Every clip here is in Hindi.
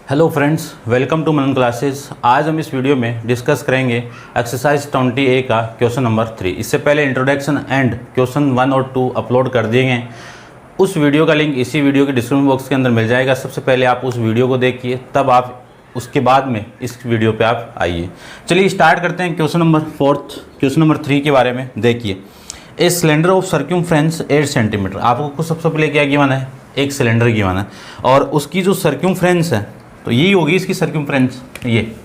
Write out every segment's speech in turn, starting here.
Hello friends, welcome to Manan classes. आज हम इस वीडियो में डिस्कस करेंगे एक्सरसाइज 20A का क्वेश्चन नंबर 3। इससे पहले इंट्रोडक्शन एंड क्वेश्चन 1 और 2 अपलोड कर दिए गए। उस वीडियो का लिंक इसी वीडियो के डिस्क्रिप्शन बॉक्स के अंदर मिल जाएगा। सबसे पहले आप उस वीडियो को देखिए, तब आप उसके बाद में इस वीडियो पे आप आइए। चलिए स्टार्ट करते हैं क्वेश्चन नंबर 3 के बारे में। देखिए, ए सिलेंडर ऑफ सर्क्यूमफ्रेंस 8 सेंटीमीटर। आपको सबसे पहले क्या गिवन है? एक सिलेंडर गिवन है और उसकी जो सर्क्यूमफ्रेंस है तो यही होगी इसकी सर्क्यूमफ्रेंस, ये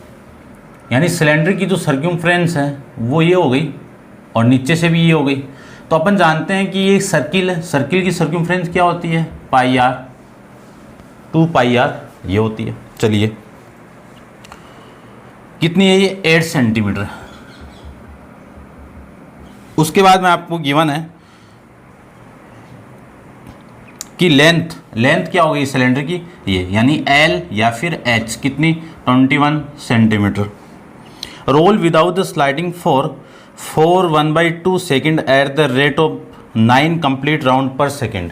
यानी सिलेंडर की जो सर्क्यूमफ्रेंस है वो ये हो गई और नीचे से भी ये हो गई। तो अपन जानते हैं कि ये सर्किल है, सर्किल की सर्क्यूमफ्रेंस क्या होती है? पाई आर, 2 पाई आर ये होती है। चलिए कितनी है ये? 8 सेंटीमीटर। उसके बाद में आपको गिवन है कि लेंथ क्या हो गई सिलेंडर की? ये यानी L या फिर H कितनी? 21 centimetre. Roll without the sliding for 1/2 second at the rate of 9 complete round per second.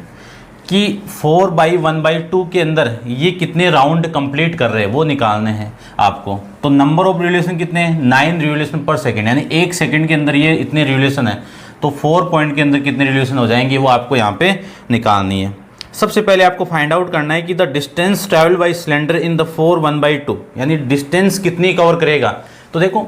कि 4/1/2 के अंदर ये कितने राउंड कंप्लीट कर रहे हैं वो निकालने हैं आपको। तो नंबर ऑफ रिवोल्यूशन कितने हैं? 9 रिवोल्यूशन पर सेकेंड, यानी 1 सेकेंड के अंदर ये इतने रिवोल्यूशन है। तो 4 पॉइंट के अंदर कितने रिवोल्यूशन हो जाएंगे वो आपको यहाँ पे निकालनी है। सबसे पहले आपको फाइंड आउट करना है कि the distance travel by cylinder in the 4/1/2, यानी डिस्टेंस कितनी कवर करेगा। तो देखो,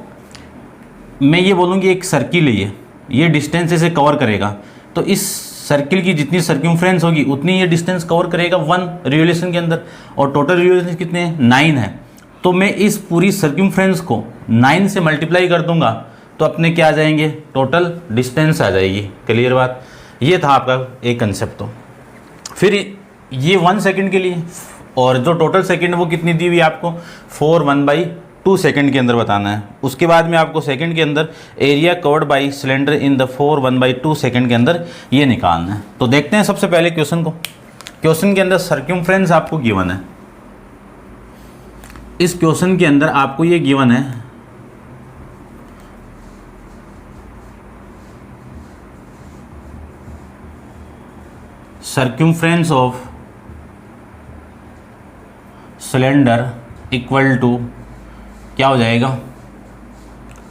मैं ये बोलूँगी एक सर्किल है, ये डिस्टेंस इसे कवर करेगा। तो इस सर्किल की जितनी सर्क्यूमफ्रेंस होगी उतनी ये डिस्टेंस कवर करेगा 1 रिवोल्यूशन के अंदर, और टोटल रिवोल्यूशन कितने हैं? 9 है। तो मैं इस पूरी सर्क्यूमफ्रेंस को 9 से मल्टीप्लाई कर दूंगा तो अपने क्या आ जाएंगे? टोटल डिस्टेंस आ जाएगी। क्लियर बात? ये था आपका एक कंसेप्ट। तो फिर ये 1 सेकंड के लिए, और जो टोटल सेकंड वो कितनी दी हुई आपको? 4/1/2 सेकंड के अंदर बताना है। उसके बाद में आपको सेकंड के अंदर area covered by cylinder in the 4/1/2 second के अंदर ये निकालना है। तो देखते हैं सबसे पहले क्वेश्चन को। क्वेश्चन के अंदर सर्क्यूमफ्रेंस आपको गिवन है। इस क्वेश्चन के अंदर आपको ये गिवन है सर्क्यूमफ्रेंस ऑफ सिलेंडर इक्वल टू क्या हो जाएगा?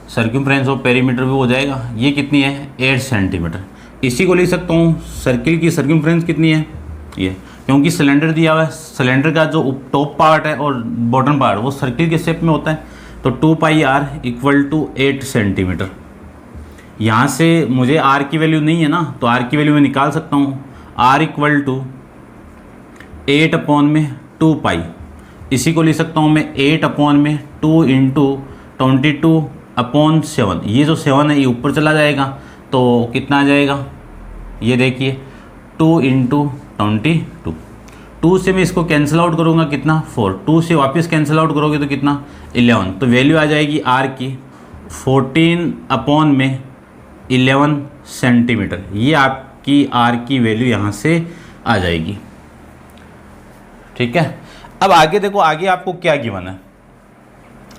सर्क्यूमफ्रेंस ऑफ पेरीमीटर भी हो जाएगा। ये कितनी है? 8 सेंटीमीटर। इसी को लिख सकता हूँ सर्किल की सर्क्यूमफ्रेंस कितनी है ये, क्योंकि सिलेंडर दिया हुआ है। सिलेंडर का जो टॉप पार्ट है और बॉटम पार्ट वो सर्किल के शेप में होता है। तो 2 pi are equal to 8 centimetre. यहाँ से मुझे आर की वैल्यू नहीं है ना, तो आर की वैल्यू मैं निकाल सकता हूँ। आर इक्वल टू 8/2 पाई। इसी को लिख सकता हूँ मैं 8/2 इंटू 22/7। ये जो 7 है ये ऊपर चला जाएगा तो कितना आ जाएगा? ये देखिए 2 इंटू 22। 2 से मैं इसको कैंसिल आउट करूँगा कितना? 4। 2 से वापस कैंसिल आउट करोगे तो कितना? 11। तो वैल्यू आ जाएगी आर की 14/11 सेंटीमीटर। ये आपकी आर की वैल्यू यहाँ से आ जाएगी। ठीक है। अब आगे देखो, आगे आपको क्या गिवन है?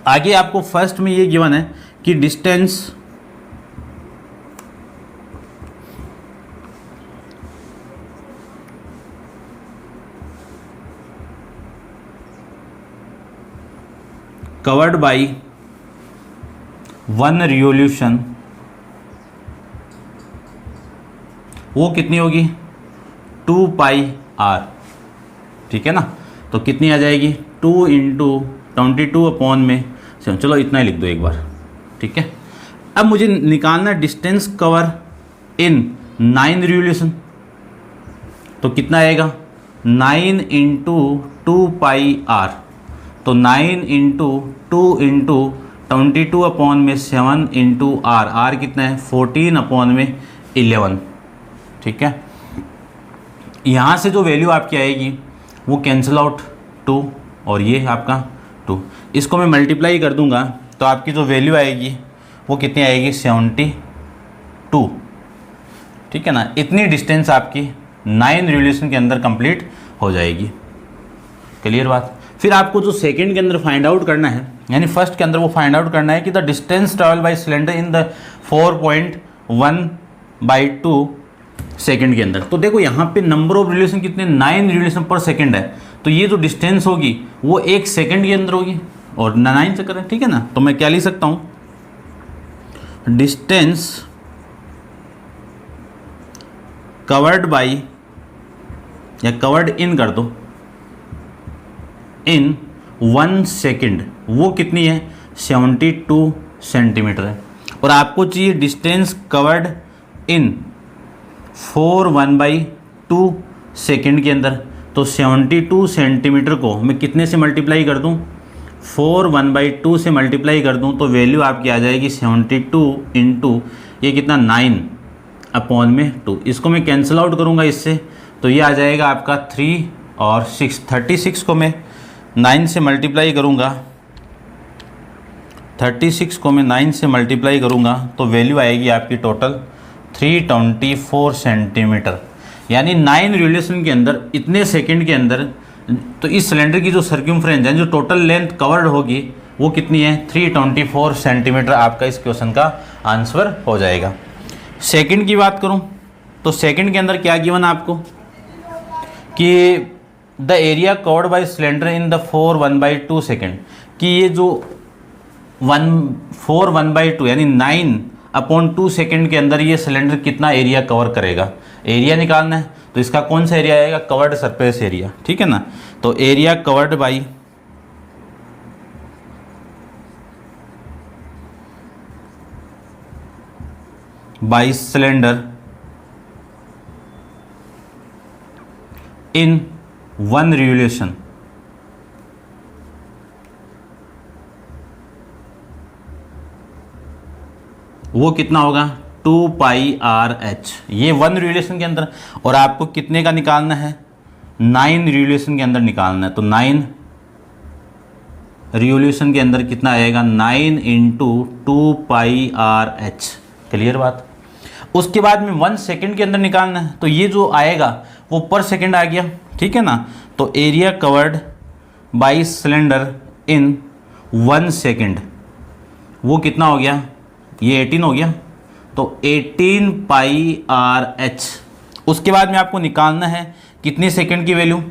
आगे आपको फर्स्ट में ये गिवन है कि डिस्टेंस कवर्ड बाय 1 रिवोल्यूशन वो कितनी होगी? 2 पाई आर। ठीक है ना? तो कितनी आ जाएगी? 2 इंटू 22/7। चलो इतना ही लिख दो एक बार। ठीक है। अब मुझे निकालना डिस्टेंस कवर इन 9 रिवोल्यूशन। तो कितना आएगा? 9 इंटू 2 पाई आर। तो 9 into 2 into 22/7 into r. R कितना है? 14/11। ठीक है। यहाँ से जो वैल्यू आपकी आएगी वो कैंसिल आउट 2 और ये आपका 2। इसको मैं मल्टीप्लाई कर दूंगा तो आपकी जो वैल्यू आएगी वो कितनी आएगी? 72। ठीक है ना? इतनी डिस्टेंस आपकी 9 रिवोल्यूशन के अंदर कंप्लीट हो जाएगी। क्लियर बात? फिर आपको जो सेकंड के अंदर फाइंड आउट करना है, यानी फर्स्ट के अंदर वो फाइंड आउट करना है कि the distance travel by cylinder in the 4/1/2 second के अंदर। तो देखो यहाँ पे नंबर ऑफ रिवोल्यूशन कितने, 9 रिवोल्यूशन पर सेकंड है, तो ये जो डिस्टेंस होगी वो 1 सेकंड के अंदर होगी और 9 चक्कर है, ठीक है ना। तो मैं क्या लिख सकता हूँ, डिस्टेंस कवर्ड बाई, या कवर्ड इन कर दो, इन 1 सेकेंड, वो कितनी है 72 सेंटीमीटर है। और आपको चाहिए डिस्टेंस कवर्ड इन 4/1/2 सेकेंड के अंदर, तो 72 सेंटीमीटर को मैं कितने से मल्टीप्लाई कर दूं, 4/1/2 से मल्टीप्लाई कर दूं, तो वैल्यू आपकी आ जाएगी 72 इंटू ये कितना 9/2। इसको मैं कैंसिल आउट करूंगा इससे, तो ये आ जाएगा आपका 3 और 6, 36 को मैं 9 से मल्टीप्लाई करूंगा, 36 को मैं 9 से मल्टीप्लाई करूंगा, तो वैल्यू आएगी आपकी टोटल 324 सेंटीमीटर। यानी 9 रिवोल्यूशन के अंदर इतने सेकंड के अंदर, तो इस सिलेंडर की जो सर्क्यूमफ्रेंस है, जो टोटल लेंथ कवर्ड होगी वो कितनी है 324 सेंटीमीटर। आपका इस क्वेश्चन का आंसर हो जाएगा। सेकंड की बात करूं तो सेकंड के अंदर क्या गिवन है आपको कि the area covered by cylinder in the 4/1/2 second, कि ये जो 4/1/2 यानी 9/2 सेकेंड के अंदर ये सिलेंडर कितना एरिया कवर करेगा, एरिया निकालना है। तो इसका कौन सा एरिया आएगा, कवर्ड सरफेस एरिया, ठीक है ना। तो area covered by cylinder in 1 revolution, वो कितना होगा 2πRh, ये 1 रिवोल्यूशन के अंदर। और आपको कितने का निकालना है, 9 रिवोल्यूशन के अंदर निकालना है। तो 9 रिवोल्यूशन के अंदर कितना आएगा 9 इंटू 2πRh, क्लियर बात। उसके बाद में 1 सेकेंड के अंदर निकालना है, तो ये जो आएगा वो पर सेकेंड आ गया, ठीक है ना। तो area covered by cylinder in 1 second, वो कितना हो गया, ये 18 हो गया, तो 18πRh। उसके बाद में आपको निकालना है कितनी सेकेंड की वैल्यू,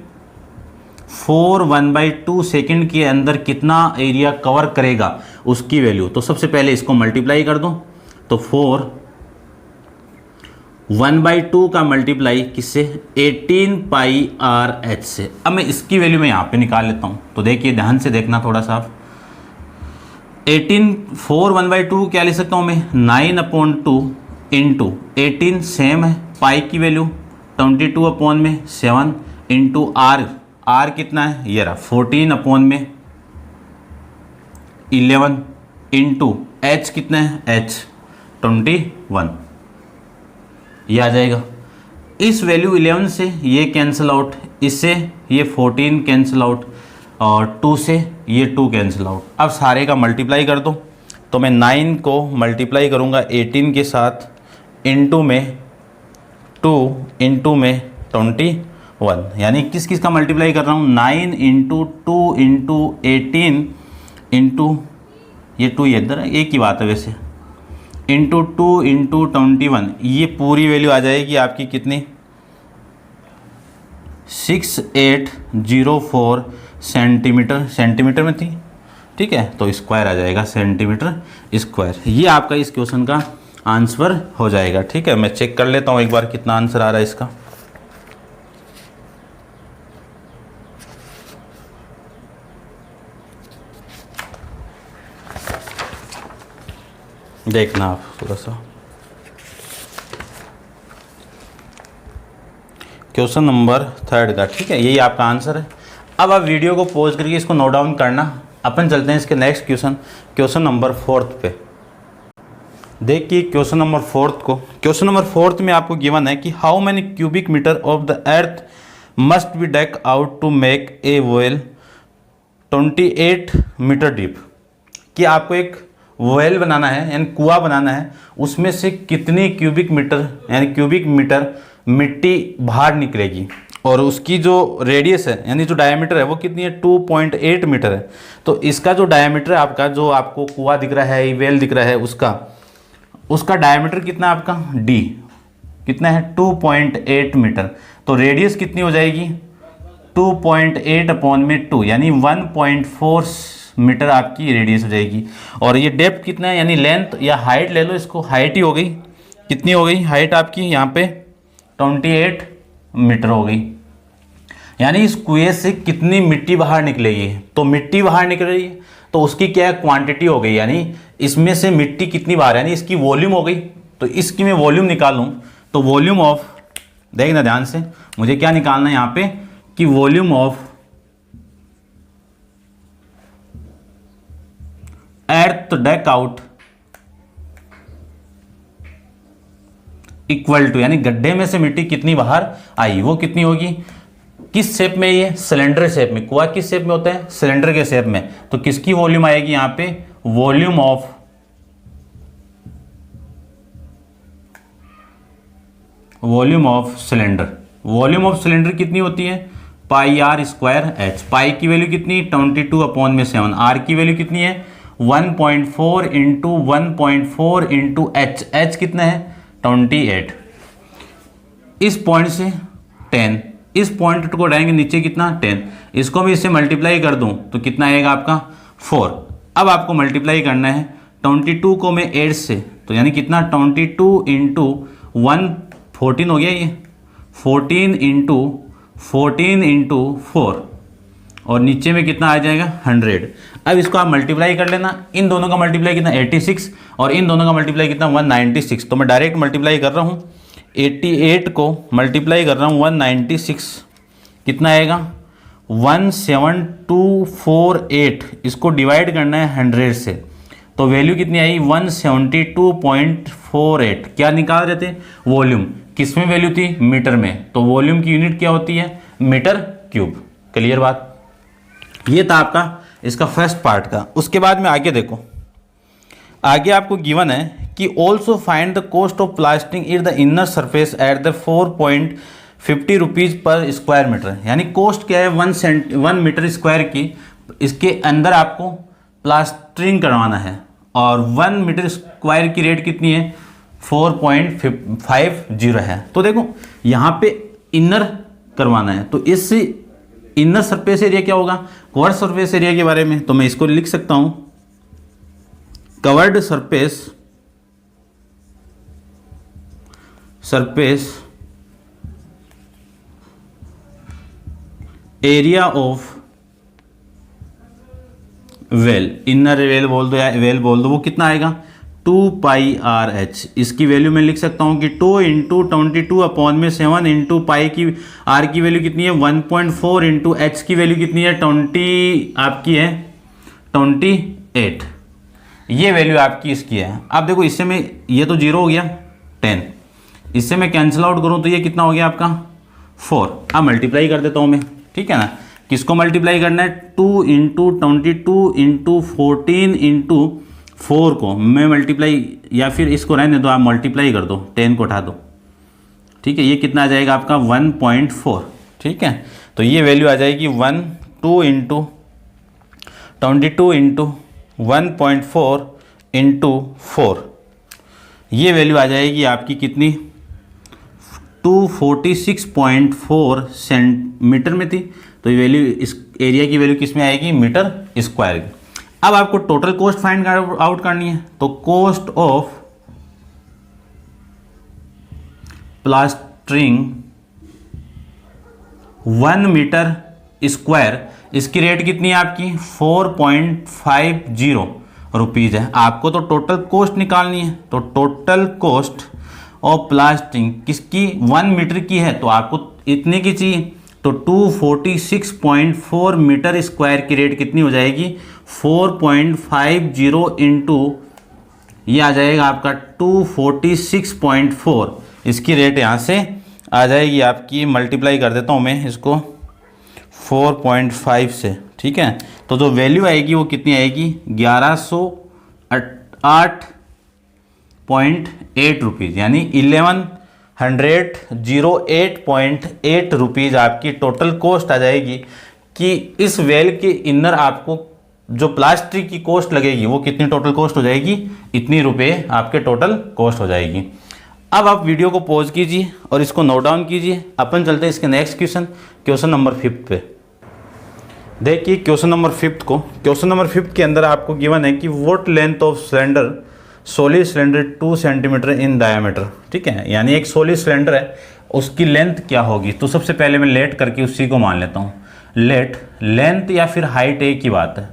4/1/2 सेकेंड के अंदर कितना एरिया कवर करेगा उसकी वैल्यू। तो सबसे पहले इसको मल्टीप्लाई कर दो, तो 4/1/2 का मल्टीप्लाई किससे, 18πRh से। अब मैं इसकी वैल्यू मैं यहाँ पे निकाल लेता हूँ। तो देखिए ध्यान से देखना थोड़ा सा, 4/1/2 क्या लिख सकता हूँ मैं, 9/2 इंटू 18 सेम है, पाई की वैल्यू 22/7 इंटू आर कितना है, ये रहा 14/11 इंटू एच कितना है, एच 21, ये आ जाएगा। इस वैल्यू 11 से ये कैंसिल आउट, इससे ये 14 कैंसिल आउट, और 2 से ये 2 कैंसिल आउट। अब सारे का मल्टीप्लाई कर दो, तो मैं 9 को मल्टीप्लाई करूँगा 18 के साथ, इंटू में 2 इंटू में 21, यानी किस किस का मल्टीप्लाई कर रहा हूँ, 9 इंटू 2 इंटू 18 इंटू ये 2 ये इधर है, एक ही बात है वैसे, इंटू 2 इंटू 21, ये पूरी वैल्यू आ जाएगी आपकी कितनी 6804 सेंटीमीटर में थी, ठीक है। तो स्क्वायर आ जाएगा सेंटीमीटर स्क्वायर। ये आपका इस क्वेश्चन का आंसर हो जाएगा, ठीक है। मैं चेक कर लेता हूँ एक बार कितना आंसर आ रहा है इसका। देखना आप थोड़ा सा, क्वेश्चन नंबर 3 का, ठीक है, यही आपका आंसर है। अब आप वीडियो को पॉज करके इसको नोट डाउन करना। अपन चलते हैं इसके नेक्स्ट क्वेश्चन नंबर 4 पे। देखिए क्वेश्चन नंबर 4 को, क्वेश्चन नंबर 4 में आपको गिवन है कि how many cubic metre of the earth must be dug out to make a well 28 metre deep, कि आपको एक वेल बनाना है यानी कुआं बनाना है, उसमें से कितनी क्यूबिक मीटर यानी क्यूबिक मीटर मिट्टी बाहर निकलेगी, और उसकी जो रेडियस है यानी जो डायमीटर है वो कितनी है 2.8 मीटर है। तो इसका जो डायमीटर है आपका, जो आपको कुआं दिख रहा है, वेल दिख रहा है, उसका डायमीटर कितना है आपका d, कितना है 2.8 मीटर। तो रेडियस कितनी हो जाएगी 2.8 अपॉन में 2 यानी 1.4 मीटर आपकी रेडियस हो जाएगी। और ये डेप्थ कितना है यानी लेंथ या हाइट ले लो इसको, हाइट ही हो गई, कितनी हो गई हाइट आपकी यहाँ पे 28 मीटर हो गई। यानी इस कुएं से कितनी मिट्टी बाहर निकलेगी, तो मिट्टी बाहर निकल रही है तो उसकी क्या क्वांटिटी हो गई, यानी इसमें से मिट्टी कितनी बाहर, यानी इसकी वॉल्यूम हो गई। तो इसकी मैं वॉल्यूम निकालूं तो वॉल्यूम ऑफ, देखना ध्यान से, मुझे क्या निकालना है यहाँ पे कि volume of earth dug out equal to, यानी गड्ढे में से मिट्टी कितनी बाहर आई वो कितनी होगी। किस शेप में, ये सिलेंडर शेप में, कुआं किस शेप में होता है सिलेंडर के शेप में, तो किसकी वॉल्यूम आएगी यहां पे volume of cylinder. Volume of cylinder कितनी होती है पाई आर स्क्वायर एच। पाई की वैल्यू कितनी 22 अपॉन में 7, आर की वैल्यू कितनी है 1.4 इंटू 1.4 इंटू एच, एच कितना है 28। इस पॉइंट से 10, इस पॉइंट को डालेंगे नीचे कितना 10, इसको भी इससे मल्टीप्लाई कर दूं तो कितना आएगा आपका 4। अब आपको मल्टीप्लाई करना है 22 को मैं 8 से, तो यानी कितना 22 इंटू 1 14 हो गया, ये 14 इंटू 4 और नीचे में कितना आ जाएगा 100। अब इसको आप मल्टीप्लाई कर लेना, इन दोनों का मल्टीप्लाई कितना 86 और इन दोनों का मल्टीप्लाई कितना 196। तो मैं डायरेक्ट मल्टीप्लाई कर रहा हूँ, 88 को मल्टीप्लाई कर रहा हूँ 196, कितना आएगा 17248। इसको डिवाइड करना है 100 से, तो वैल्यू कितनी आई 172.48। क्या निकाल रहे थे वॉल्यूम, किस में वैल्यू थी मीटर में, तो वॉल्यूम की यूनिट क्या होती है मीटर क्यूब। क्लियर बात, ये था आपका इसका फर्स्ट पार्ट का। उसके बाद में आगे देखो, आगे आपको गिवन है कि also find the cost of plastering in the inner surface at the 4.50 rupees पर स्क्वायर मीटर। यानी कॉस्ट क्या है 1 मीटर स्क्वायर की, इसके अंदर आपको प्लास्टरिंग करवाना है और 1 मीटर स्क्वायर की रेट कितनी है 4.50 है। तो देखो यहाँ पे इनर करवाना है, तो इस इनर सरफेस एरिया क्या होगा कवर्ड सरफेस एरिया के बारे में, तो मैं इसको लिख सकता हूं curved surface area of well, inner well बोल दो या वेल बोल दो, वो कितना आएगा 2 पाई आर एच। इसकी वैल्यू मैं लिख सकता हूँ कि 2 इंटू 22 अपॉन में 7 इंटू पाई की आर की वैल्यू कितनी है 1.4 इंटू एच की वैल्यू कितनी है 20 आपकी है 28। ये वैल्यू आपकी इसकी है। अब देखो इससे मैं, ये तो 0 हो गया 10, इससे मैं कैंसिल आउट करूँ तो ये कितना हो गया आपका 4। अब मल्टीप्लाई कर देता हूँ मैं, ठीक है ना। किसको मल्टीप्लाई करना है 2 इंटू 22 इंटू 14 इंटू 4 को मैं मल्टीप्लाई, या फिर इसको रहने दो आप मल्टीप्लाई कर दो 10 को उठा दो, ठीक है। ये कितना आ जाएगा आपका 1.4, ठीक है। तो ये वैल्यू आ जाएगी 2 इंटू 22 इंटू 1.4 इंटू 4, ये वैल्यू आ जाएगी आपकी कितनी 246.4 सेंटीमीटर में थी, तो ये वैल्यू इस एरिया की वैल्यू किस में आएगी मीटर स्क्वायर की। अब आपको टोटल कॉस्ट फाइंड आउट करनी है, तो cost of plastering 1 metre square, इसकी रेट कितनी है आपकी 4.50 रुपीज़ है। आपको तो टोटल कॉस्ट निकालनी है, तो टोटल कॉस्ट ऑफ प्लास्टरिंग किसकी 1 मीटर की है, तो आपको इतने की चाहिए, तो 246.4 मीटर स्क्वायर की रेट कितनी हो जाएगी 4.50 इंटू, ये आ जाएगा आपका 246.4, इसकी रेट यहाँ से आ जाएगी आपकी, मल्टीप्लाई कर देता हूँ मैं इसको 4.5 से, ठीक है। तो जो वैल्यू आएगी वो कितनी आएगी 1108.8 रुपीज़, यानी 1108.8 रुपीज़ आपकी टोटल कॉस्ट आ जाएगी। कि इस वेल के इनर आपको जो प्लास्टिक की कॉस्ट लगेगी वो कितनी टोटल कॉस्ट हो जाएगी, इतनी रुपए आपके टोटल कॉस्ट हो जाएगी। अब आप वीडियो को पॉज कीजिए और इसको नोट डाउन कीजिए। अपन चलते हैं इसके नेक्स्ट क्वेश्चन, क्वेश्चन नंबर 5 पे। देखिए क्वेश्चन नंबर 5 को, क्वेश्चन नंबर 5 के अंदर आपको गिवन है कि what length of cylinder, solid cylinder 2 centimetre in diameter. ठीक है, यानी एक सॉलिड सिलेंडर है, उसकी लेंथ क्या होगी। तो सबसे पहले मैं लेट करके उसी को मान लेता हूँ। लेट, लेंथ या फिर हाइट एक ही बात है,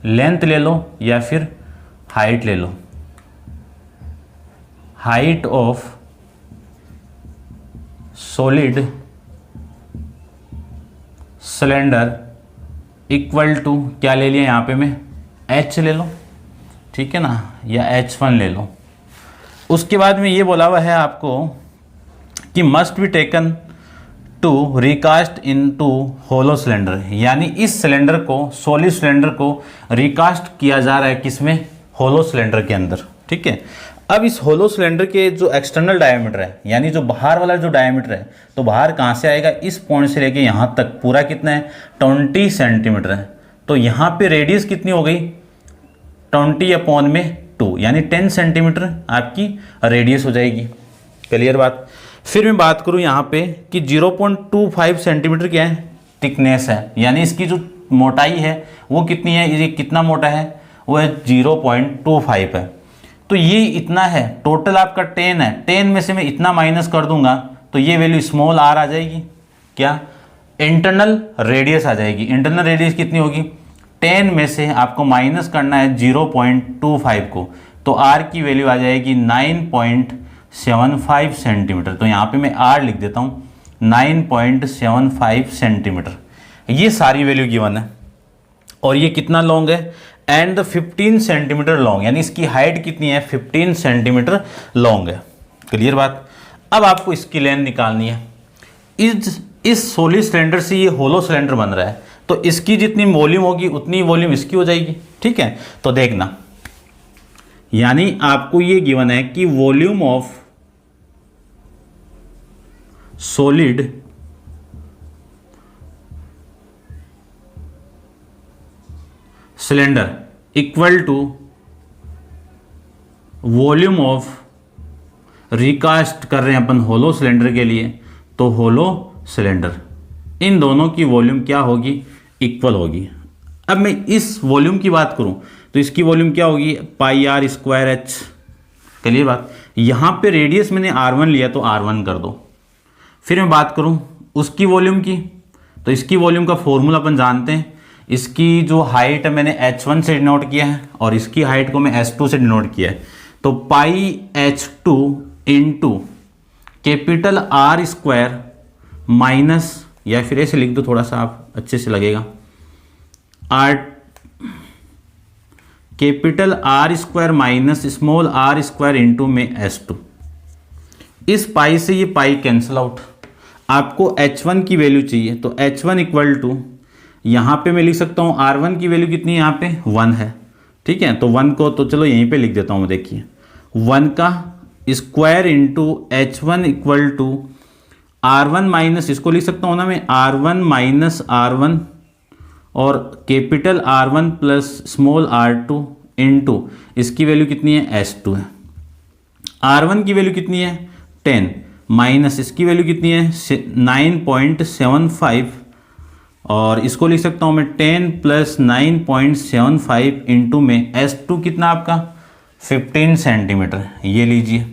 लेंथ ले लो या फिर हाइट ले लो। Height of solid cylinder equal to क्या ले लिया यहाँ पे मैं, h ले लो, ठीक है ना, या h1 ले लो। उसके बाद में ये बोला हुआ है आपको कि must be taken to recast into hollow cylinder, यानी इस सिलेंडर को, सॉलिड सिलेंडर को रिकास्ट किया जा रहा है किसमें, होलो सिलेंडर के अंदर। ठीक है, अब इस होलो सिलेंडर के जो एक्सटर्नल डायमीटर है, यानी जो बाहर वाला जो डायमीटर है, तो बाहर कहाँ से आएगा, इस पॉइंट से लेके यहाँ तक पूरा कितना है, 20 सेंटीमीटर है। तो यहाँ पे रेडियस कितनी हो गई, 20/2, यानी 10 सेंटीमीटर आपकी रेडियस हो जाएगी। क्लियर बात। फिर मैं बात करूँ यहाँ पे कि 0.25 सेंटीमीटर क्या है, थिकनेस है, यानी इसकी जो मोटाई है वो कितनी है, ये कितना मोटा है, वो है 0.25 है। तो ये इतना है, टोटल आपका 10 है, 10 में से मैं इतना माइनस कर दूंगा तो ये वैल्यू स्मॉल r आ जाएगी, क्या, इंटरनल रेडियस आ जाएगी। इंटरनल रेडियस कितनी होगी, 10 में से आपको माइनस करना है 0.25 को, तो r की वैल्यू आ जाएगी 9.75 सेंटीमीटर। तो यहाँ पे मैं r लिख देता हूँ 9.75 सेंटीमीटर। ये सारी वैल्यू गिवन है और ये कितना लॉन्ग है, एंड 15 सेंटीमीटर लॉन्ग, यानी इसकी हाइट कितनी है, 15 सेंटीमीटर लॉन्ग है। क्लियर बात। अब आपको इसकी लेंथ निकालनी है। इस सॉलिड सिलेंडर से ये होलो सिलेंडर बन रहा है, तो इसकी जितनी वॉल्यूम होगी उतनी वॉल्यूम इसकी हो जाएगी। ठीक है, तो देखना, यानी आपको ये गिवन है कि volume of solid cylinder equal to volume of, recast कर रहे हैं अपन होलो सिलेंडर के लिए, तो होलो सिलेंडर, इन दोनों की वॉल्यूम क्या होगी, इक्वल होगी। अब मैं इस वॉल्यूम की बात करूं तो इसकी वॉल्यूम क्या होगी, πr²h। क्लियर बात। यहाँ पे रेडियस मैंने r1 लिया तो r1 कर दो। फिर मैं बात करूं उसकी वॉल्यूम की, तो इसकी वॉल्यूम का फॉर्मूला अपन जानते हैं। इसकी जो हाइट है मैंने h1 से डिनोट किया है और इसकी हाइट को मैं s2 से डिनोट किया है, तो πh2 into capital R² minus, या फिर ऐसे लिख दो थोड़ा सा आप अच्छे से लगेगा, r capital R² minus small r² into में s2। इस पाई से ये पाई कैंसिल आउट। आपको h1 की वैल्यू चाहिए, तो h1 इक्वल टू, यहाँ पे मैं लिख सकता हूँ r1 की वैल्यू कितनी है, यहाँ पे 1 है। ठीक है, तो 1 को तो चलो यहीं पे लिख देता हूँ। देखिए 1 का square into h1 equal to r1 minus, इसको लिख सकता हूँ ना मैं, r1 माइनस r1 और capital R1 plus small r2 into इसकी वैल्यू कितनी है, s2 है। r1 की वैल्यू कितनी है, 10 माइनस इसकी वैल्यू कितनी है, 9.75, और इसको लिख सकता हूँ मैं 10 प्लस 9.75 इंटू में s2 कितना आपका 15 सेंटीमीटर। ये लीजिए,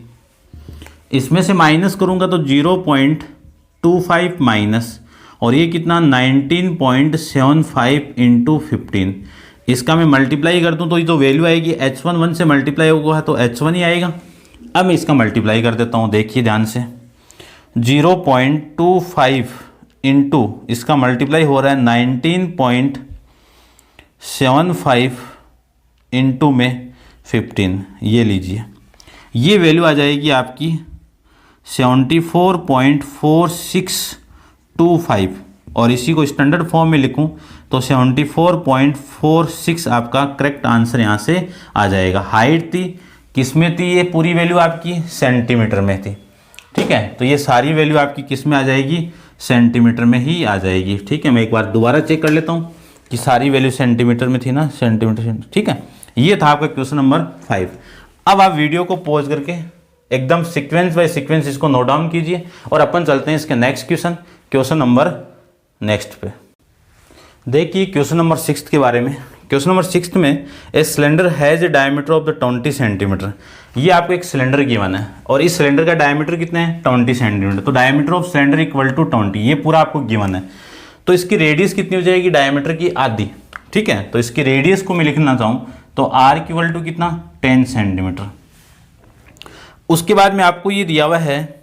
इसमें से माइनस करूँगा तो 0.25 माइनस, और ये कितना 19.75 इंटू 15, इसका मैं मल्टीप्लाई कर दूँ तो ये जो वैल्यू आएगी h1 1 से मल्टीप्लाई होगा तो h1 ही आएगा। अब मैं इसका मल्टीप्लाई कर देता हूँ, देखिए ध्यान से, 0.25 इंटू इसका मल्टीप्लाई हो रहा है 19.75 इंटू में 15। ये लीजिए, ये वैल्यू आ जाएगी आपकी 74.4625, और इसी को स्टैंडर्ड फॉर्म में लिखूं तो 74.46 आपका करेक्ट आंसर यहाँ से आ जाएगा। हाइट थी किस में थी, ये पूरी वैल्यू आपकी सेंटीमीटर में थी। ठीक है, तो ये सारी वैल्यू आपकी किस में आ जाएगी, सेंटीमीटर में ही आ जाएगी। ठीक है, मैं एक बार दोबारा चेक कर लेता हूँ कि सारी वैल्यू सेंटीमीटर में थी ना, सेंटीमीटर। ठीक है, ये था आपका क्वेश्चन नंबर 5। अब आप वीडियो को पॉज करके एकदम सीक्वेंस बाय सीक्वेंस इसको नोट डाउन कीजिए और अपन चलते हैं इसके नेक्स्ट क्वेश्चन नंबर नेक्स्ट पे। देखिए क्वेश्चन नंबर 6 के बारे में। क्वेश्चन नंबर 6 में a cylinder has a diameter of the 20 centimetre. ये आपको एक सिलेंडर गिवन है और इस सिलेंडर का डायमीटर कितना है 20 सेंटीमीटर। तो diameter of cylinder equal to 20, ये पूरा आपको गिवन है। तो इसकी रेडियस कितनी हो जाएगी डायमीटर की आधी, ठीक है। तो इसकी रेडियस को मैं लिखना चाहूँ तो आर इक्वल टू कितना 10 सेंटीमीटर। उसके बाद में आपको ये दिया हुआ है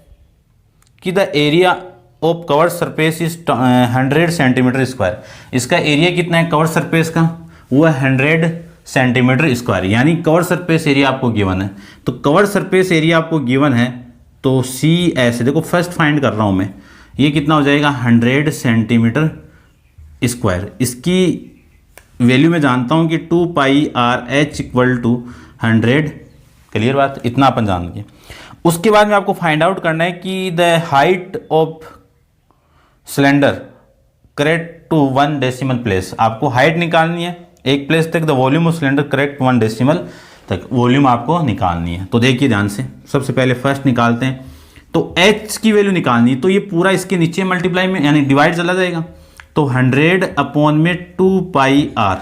कि the area of curved surface is 100 centimetre square. इसका एरिया कितना है कवर्ड सरफेस का, वो है 100 सेंटीमीटर स्क्वायर, यानी कवर्ड सरफेस एरिया आपको गिवन है। तो कवर्ड सरफेस एरिया आपको गिवन है तो सी ऐसे देखो, फर्स्ट फाइंड कर रहा हूँ मैं, ये कितना हो जाएगा 100 सेंटीमीटर स्क्वायर। इसकी वैल्यू मैं जानता हूँ कि 2 pi R H equal to 100। Clear बात, इतना अपन जान गए। उसके बाद में आपको फाइंड आउट करना है कि the height of cylinder correct to 1 decimal place. आपको हाइट निकालनी है एक प्लेस तक, the volume of cylinder correct 1 decimal तक वॉल्यूम आपको निकालनी है। तो देखिए ध्यान से, सबसे पहले फर्स्ट निकालते हैं। तो h की वैल्यू निकालनी है, तो ये पूरा इसके नीचे मल्टीप्लाई में यानी डिवाइड चला जाएगा। तो 100 अपॉन में 2 पाई आर,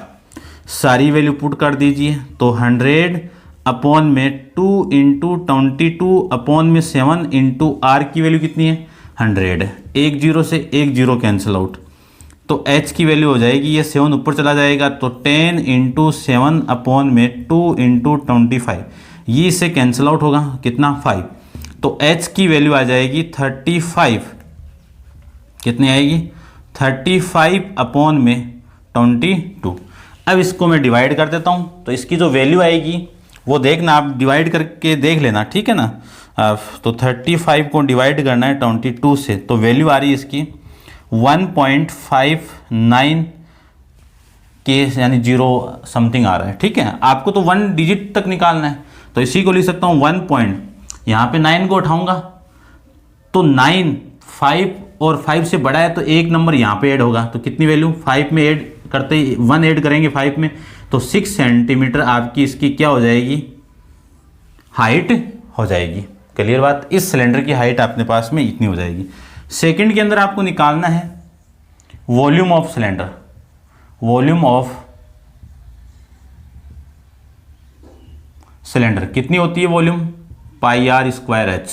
सारी वैल्यू पुट कर दीजिए। तो 100 अपॉन में 2 इंटू 22 अपॉन में 7 इंटू आर की वैल्यू कितनी है 100। एक जीरो से एक जीरो कैंसिल आउट, तो h की वैल्यू हो जाएगी, ये 7 ऊपर चला जाएगा तो 10 इंटू 7 अपॉन में 2 इंटू 25, ये इससे कैंसिल आउट होगा कितना 5। तो h की वैल्यू आ जाएगी 35, कितनी आएगी 35 अपॉन में 22। अब इसको मैं डिवाइड कर देता हूँ, तो इसकी जो वैल्यू आएगी वो देखना, आप डिवाइड करके देख लेना, ठीक है ना। तो 35 को डिवाइड करना है 22 से, तो वैल्यू आ रही है इसकी 1.59 के यानी 0 समथिंग आ रहा है, ठीक है। आपको तो 1 डिजिट तक निकालना है, तो इसी को लिख सकता हूँ 1 पॉइंट, यहाँ पे 9 को उठाऊंगा तो 9 5 और 5 से बड़ा है तो एक नंबर यहाँ पे ऐड होगा। तो कितनी वैल्यू 5 में ऐड करते ही 1 ऐड करेंगे 5 में, तो 6 सेंटीमीटर आपकी इसकी क्या हो जाएगी हाइट हो जाएगी। क्लियर बात, इस सिलेंडर की हाइट अपने पास में इतनी हो जाएगी। सेकंड के अंदर आपको निकालना है volume of cylinder, volume of cylinder कितनी होती है volume pi R square H.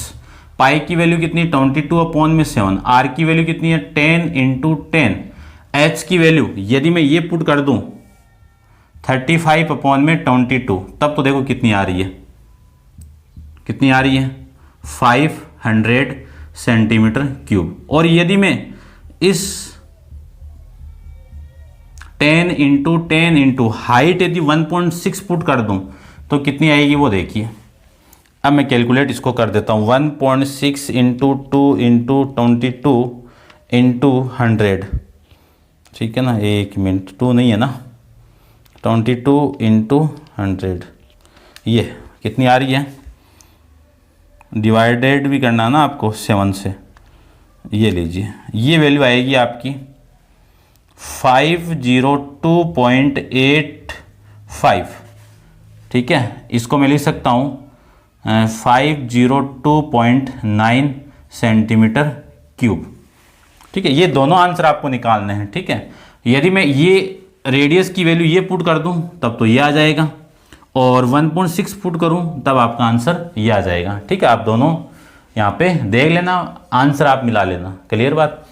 Pi की वैल्यू कितनी 22 अपॉन में 7, आर की वैल्यू कितनी है 10 इंटू 10, एच की वैल्यू यदि मैं ये पुट कर दूं 35 अपॉन में 22, तब तो देखो कितनी आ रही है, कितनी आ रही है 500 सेंटीमीटर क्यूब। और यदि मैं इस 10 इंटू हाइट यदि 1.6 पुट कर दूं तो कितनी आएगी वो देखिए। अब मैं कैलकुलेट इसको कर देता हूँ 1.6 इंटू 2 इंटू 22 इंटू 100, ठीक है ना। एक मिनट, 2 नहीं है ना, 22 इंटू 100, ये कितनी आ रही है, डिवाइडेड भी करना है ना आपको 7 से, ये लीजिए, ये वैल्यू आएगी आपकी 502.85, ठीक है। इसको मैं लिख सकता हूँ 502.9 सेंटीमीटर क्यूब, ठीक है। ये दोनों आंसर आपको निकालने हैं, ठीक है। यदि मैं ये रेडियस की वैल्यू ये पुट कर दूं तब तो ये आ जाएगा, और 1.6 पुट करूं तब आपका आंसर ये आ जाएगा, ठीक है। आप दोनों यहाँ पे देख लेना, आंसर आप मिला लेना। क्लियर बात।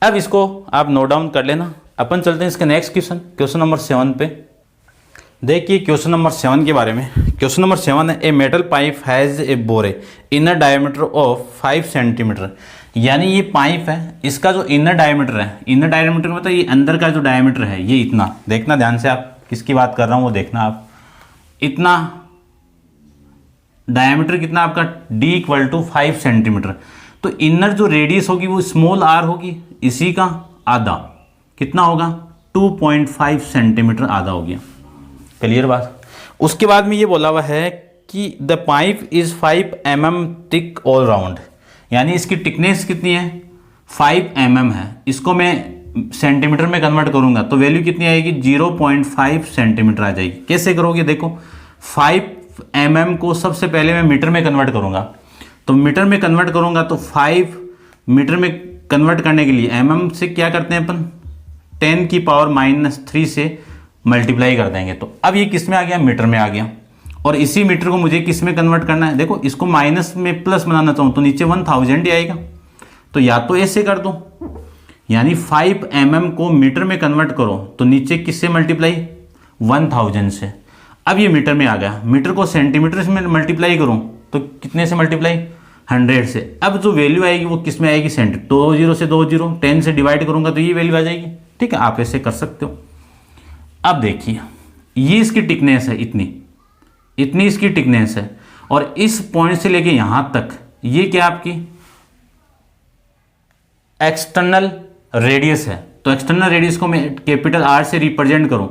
अब इसको आप नोट डाउन कर लेना। अपन चलते हैं इसके नेक्स्ट क्वेश्चन नंबर 7 पे। देखिए क्वेश्चन नंबर 7 के बारे में। क्वेश्चन नंबर 7 है a metal pipe has a बोरे इनर डायमीटर ऑफ 5 सेंटीमीटर। यानी ये पाइप है, इसका जो इनर डायमीटर है, इनर डायमीटर मतलब ये अंदर का जो डायमीटर है ये इतना, देखना ध्यान से, आप किसकी बात कर रहा हूँ वो देखना आप, इतना डायमीटर कितना आपका d इक्वल टू 5 सेंटीमीटर। तो इनर जो रेडियस होगी वो स्मॉल r होगी, इसी का आधा कितना होगा 2.5 सेंटीमीटर आधा हो गया। क्लियर बात। उसके बाद में ये बोला हुआ है कि the pipe is 5 mm thick all round, यानी इसकी थिकनेस कितनी है 5 mm है। इसको मैं सेंटीमीटर में कन्वर्ट करूंगा तो वैल्यू कितनी आएगी 0.5 सेंटीमीटर आ जाएगी। कैसे करोगे देखो, 5 mm को सबसे पहले मैं मीटर में कन्वर्ट करूंगा तो मीटर में कन्वर्ट करूँगा तो 5 मीटर में कन्वर्ट करने के लिए mm से क्या करते हैं अपन 10⁻³ से मल्टीप्लाई कर देंगे। तो अब ये किस में आ गया, मीटर में आ गया। और इसी मीटर को मुझे किस में कन्वर्ट करना है, देखो इसको माइनस में प्लस बनाना चाहूँ तो नीचे 1000 ही आएगा। तो या तो ऐसे कर दो, यानी 5 mm को मीटर में कन्वर्ट करो तो नीचे किससे मल्टीप्लाई 1000 से। अब ये मीटर में आ गया, मीटर को सेंटीमीटर में मल्टीप्लाई करूँ तो कितने से मल्टीप्लाई 100 से। अब जो वैल्यू आएगी वो किस में आएगी, 2 0 से 2 0, 10 से डिवाइड करूँगा तो ये वैल्यू आ जाएगी। ठीक है, आप ऐसे कर सकते हो। अब देखिए ये इसकी थिकनेस है, इतनी इसकी थिकनेस है, और इस पॉइंट से लेके यहां तक ये क्या आपकी एक्सटर्नल रेडियस है। तो एक्सटर्नल रेडियस को मैं कैपिटल R से रिप्रेजेंट करूं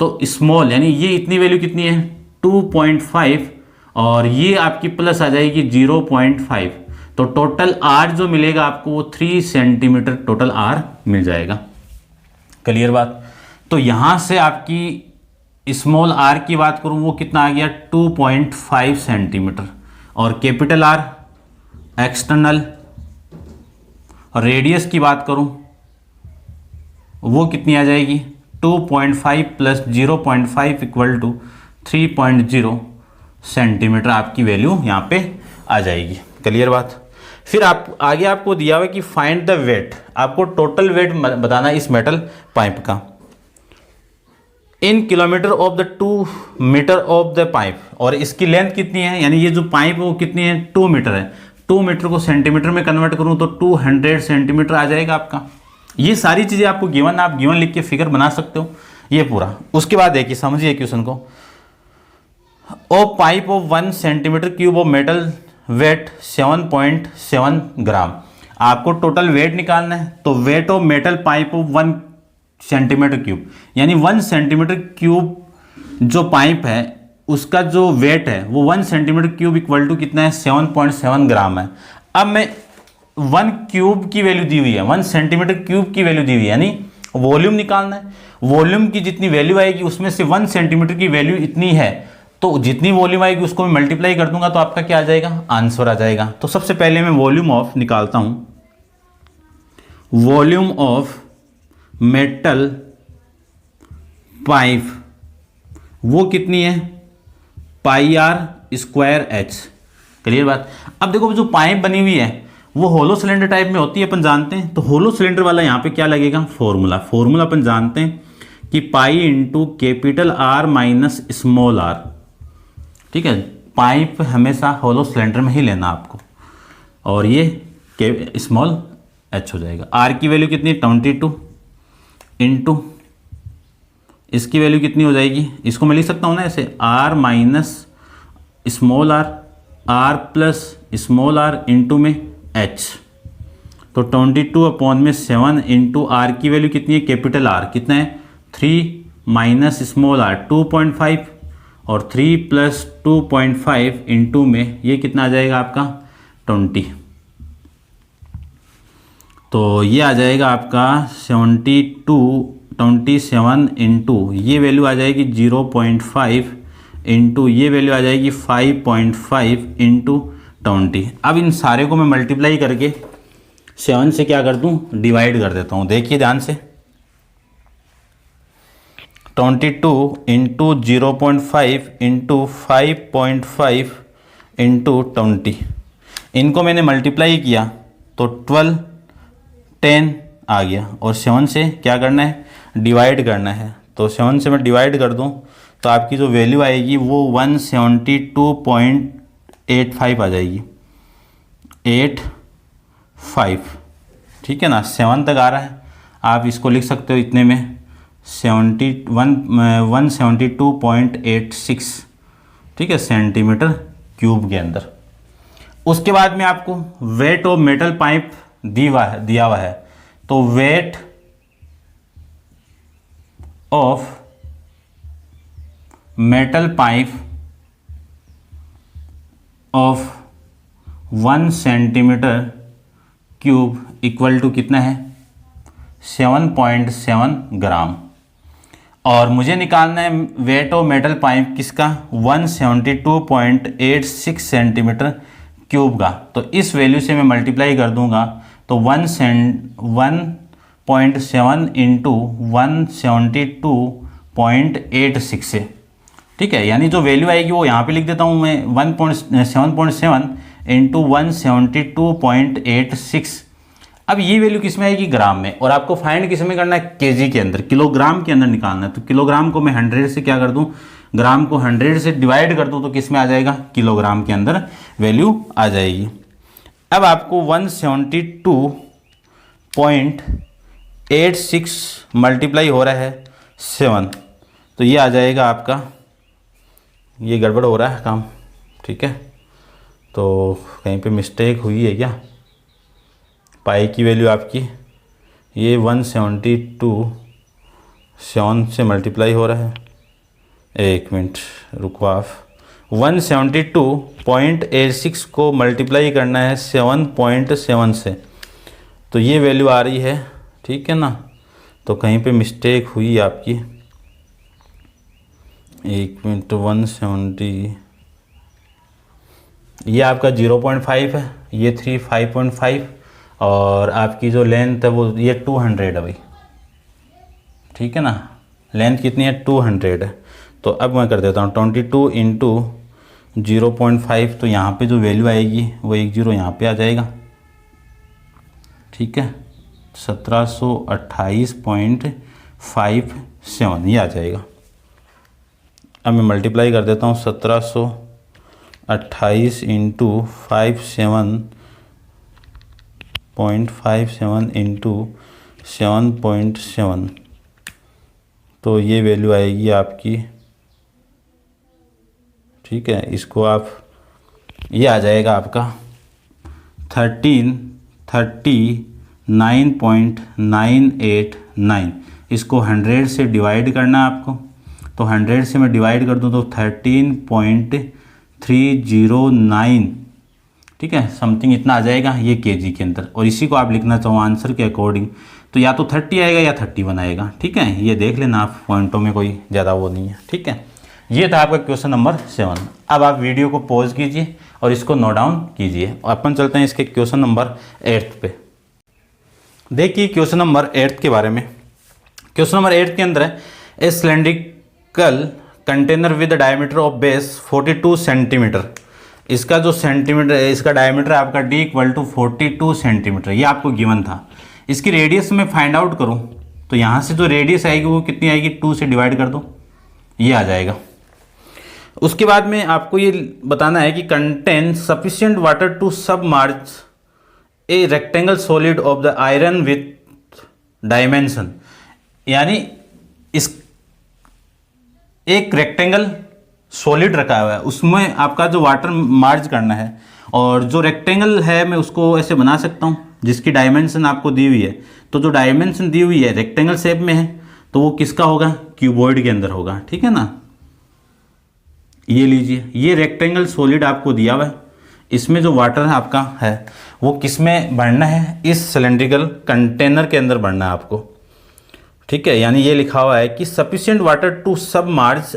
तो स्मॉल, यानी ये इतनी वैल्यू कितनी है 2.5, और ये आपकी प्लस आ जाएगी 0.5। तो टोटल R जो मिलेगा आपको वो 3 सेंटीमीटर टोटल R मिल जाएगा। क्लियर बात। तो यहां से आपकी स्मॉल r की बात करूं वो कितना आ गया 2.5 सेंटीमीटर, और कैपिटल R एक्सटर्नल रेडियस की बात करूं वो कितनी आ जाएगी 2.5 प्लस 0.5 इक्वल टू 3.0 सेंटीमीटर आपकी वैल्यू यहाँ पे आ जाएगी। क्लियर बात। फिर आप आगे आपको दिया हुआ कि फाइंड द वेट, आपको टोटल वेट बताना है इस मेटल पाइप का in kilometre of the 2 metre of the pipe, और इसकी लेंथ कितनी है, यानी ये जो पाइप वो कितनी है 2 मीटर है। 2 मीटर को सेंटीमीटर में कन्वर्ट करूं तो 200 सेंटीमीटर आ जाएगा आपका। ये सारी चीज़ें आपको गिवन, आप गिवन लिख के फिगर बना सकते हो ये पूरा। उसके बाद देखिए समझिए क्वेश्चन को, of pipe of 1 centimetre cube of metal weight 7.7 gram. आपको टोटल वेट निकालना है, तो weight of metal pipe of 1 centimetre cube, यानी 1 सेंटीमीटर क्यूब जो पाइप है उसका जो वेट है वो 1 सेंटीमीटर क्यूब इक्वल टू कितना है 7.7 ग्राम है। अब मैं 1 क्यूब की वैल्यू दी हुई है, 1 सेंटीमीटर क्यूब की वैल्यू दी हुई है, यानी वॉल्यूम निकालना है। वॉल्यूम की जितनी वैल्यू आएगी उसमें से 1 सेंटीमीटर की वैल्यू इतनी है, तो जितनी वॉल्यूम आएगी उसको मैं मल्टीप्लाई कर दूंगा तो आपका क्या आ जाएगा, आंसर आ जाएगा। तो सबसे पहले मैं वॉल्यूम ऑफ निकालता हूं, वॉल्यूम ऑफ मेटल पाइप वो कितनी है πr²h। क्लियर बात। अब देखो जो पाइप बनी हुई है वो होलो सिलेंडर टाइप में होती है, अपन जानते हैं। तो होलो सिलेंडर वाला यहाँ पे क्या लगेगा, फॉर्मूला अपन जानते हैं कि पाई into capital R minus small r। ठीक है, पाइप हमेशा होलो सिलेंडर में ही लेना आपको, और ये स्मॉल h हो जाएगा। R की वैल्यू कितनी 22 इंटू इसकी वैल्यू कितनी हो जाएगी, इसको मैं लिख सकता हूँ ना ऐसे R minus small r plus small r into में h। तो 22/7 इंटू R की वैल्यू कितनी है, कैपिटल R कितना है 3 माइनस स्मॉल r 2.5, और 3 प्लस 2.5 इंटू में ये कितना आ जाएगा आपका 20। तो ये आ जाएगा आपका 27 इंटू ये वैल्यू आ जाएगी 0.5 इंटू ये वैल्यू आ जाएगी 5.5 इंटू 20। अब इन सारे को मैं मल्टीप्लाई करके 7 से क्या कर दूं, डिवाइड कर देता हूं। देखिए ध्यान से, 22 इंटू 0.5 इंटू 5.5 इंटू 20, इनको मैंने मल्टीप्लाई किया तो 12 10 आ गया, और 7 से क्या करना है, डिवाइड करना है। तो 7 से मैं डिवाइड कर दूं तो आपकी जो वैल्यू आएगी वो 172.85 आ जाएगी, 85। ठीक है ना, 7 तक आ रहा है, आप इसको लिख सकते हो इतने में 172.86। ठीक है, सेंटीमीटर क्यूब के अंदर। उसके बाद में आपको वेट ऑफ मेटल पाइप दिया हुआ है, तो weight of metal pipe of 1 centimetre cube equal to कितना है 7.7 ग्राम। और मुझे निकालना है वेट ऑफ मेटल पाइप किसका 172.86 सेंटीमीटर क्यूब का, तो इस वैल्यू से मैं मल्टीप्लाई कर दूंगा तो 1.7 इंटू 172.86 से, ठीक है। यानी जो वैल्यू आएगी वो यहाँ पे लिख देता हूँ मैं 7.7 इंटू 172.86। अब ये वैल्यू किस में आएगी, ग्राम में, और आपको फाइंड किस में करना है, केजी के अंदर, किलोग्राम के अंदर निकालना है। तो किलोग्राम को मैं 100 से क्या कर दूं, ग्राम को 100 से डिवाइड कर दूं तो किस में आ जाएगा, किलोग्राम के अंदर वैल्यू आ जाएगी। अब आपको 172.86 मल्टीप्लाई हो रहा है 7, तो ये आ जाएगा आपका, ये गड़बड़ हो रहा है काम, ठीक है। तो कहीं पे मिस्टेक हुई है क्या, पाई की वैल्यू आपकी ये 172.7 से मल्टीप्लाई हो रहा है, एक मिनट रुको आप, 172.86 को मल्टीप्लाई करना है 7.7 से, तो ये वैल्यू आ रही है, ठीक है ना। तो कहीं पे मिस्टेक हुई आपकी, एक मिनट, 170, ये आपका 0.5 है, ये 5.5, और आपकी जो लेंथ है वो ये 200 है भाई, ठीक है ना। लेंथ कितनी है, 200 है। तो अब मैं कर देता हूँ 22 इंटू 0.5, तो यहाँ पे जो वैल्यू आएगी वो 10 यहाँ पे आ जाएगा, ठीक है, 1728.57 ये आ जाएगा। अब मैं मल्टीप्लाई कर देता हूँ 1728 इंटू 57.57 इंटू 7.7, तो ये वैल्यू आएगी आपकी, ठीक है। इसको आप, ये आ जाएगा आपका 1339.989। इसको 100 से डिवाइड करना है आपको, तो 100 से मैं डिवाइड कर दूँ तो 13.309, ठीक है, समथिंग इतना आ जाएगा ये केजी के अंदर। और इसी को आप लिखना चाहो आंसर के अकॉर्डिंग, तो या तो 30 आएगा या 31 आएगा, ठीक है। ये देख लेना आप, पॉइंटों में कोई ज़्यादा वो नहीं है, ठीक है। ये था आपका क्वेश्चन नंबर 7। अब आप वीडियो को पॉज कीजिए और इसको नोट डाउन कीजिए। अपन चलते हैं इसके क्वेश्चन नंबर 8 पे। देखिए क्वेश्चन नंबर 8 के बारे में। क्वेश्चन नंबर 8 के अंदर है, ए cylindrical container with diameter of base 42 centimetre. इसका जो सेंटीमीटर है, इसका डायमीटर आपका d = 42 सेंटीमीटर, ये आपको गिवन था। इसकी रेडियस में फाइंड आउट करूं तो यहाँ से जो रेडियस आएगी वो कितनी आएगी, 2 से डिवाइड कर दो, ये आ जाएगा। उसके बाद में आपको ये बताना है कि contain sufficient water to submerge a rectangle solid of the iron with dimension. यानी इस एक रेक्टेंगल सॉलिड रखा हुआ है, उसमें आपका जो वाटर मार्ज करना है, और जो रेक्टेंगल है मैं उसको ऐसे बना सकता हूँ जिसकी डायमेंशन आपको दी हुई है। तो जो डायमेंशन दी हुई है रेक्टेंगल शेप में है, तो वो किसका होगा, क्यूबॉइड के अंदर होगा, ठीक है ना। ये लीजिए, ये रेक्टेंगल सॉलिड आपको दिया हुआ है, इसमें जो वाटर आपका है वो किस में भरना है, इस सिलेंड्रिकल कंटेनर के अंदर भरना है आपको, ठीक है। यानी ये लिखा हुआ है कि sufficient water to submerge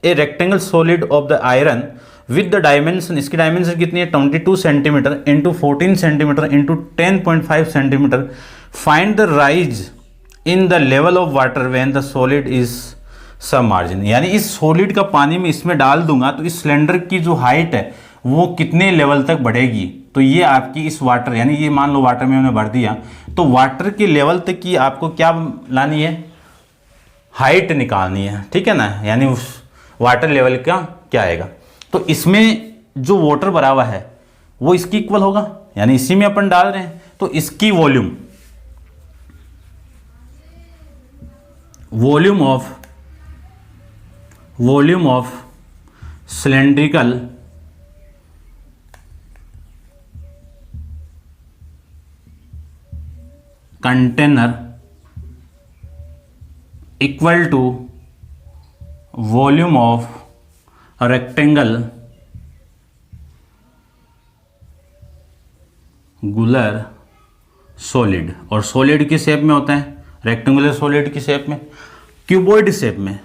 a rectangle solid of the iron with the dimension, इसकी डायमेंशन कितनी है, 22 centimetre into 14 centimetre into 10.5 centimetre. Find the rise in the level of water when the solid is submerged. यानी इस सॉलिड का पानी में इसमें डाल दूंगा तो इस सिलेंडर की जो हाइट है वो कितने लेवल तक बढ़ेगी। तो ये आपकी इस वाटर, यानी ये मान लो वाटर में हमने भर दिया, तो वाटर के लेवल तक की आपको क्या लानी है, हाइट निकालनी है, ठीक है ना। यानी उस वाटर लेवल का क्या आएगा, तो इसमें जो वाटर भरा हुआ है वो इसकी इक्वल होगा, यानी इसी में अपन डाल रहे हैं, तो इसकी volume of cylindrical container equal to volume of rectangular solid. और सॉलिड की शेप में होता है, रेक्टेंगुलर सॉलिड की शेप में, क्यूबॉइड शेप में,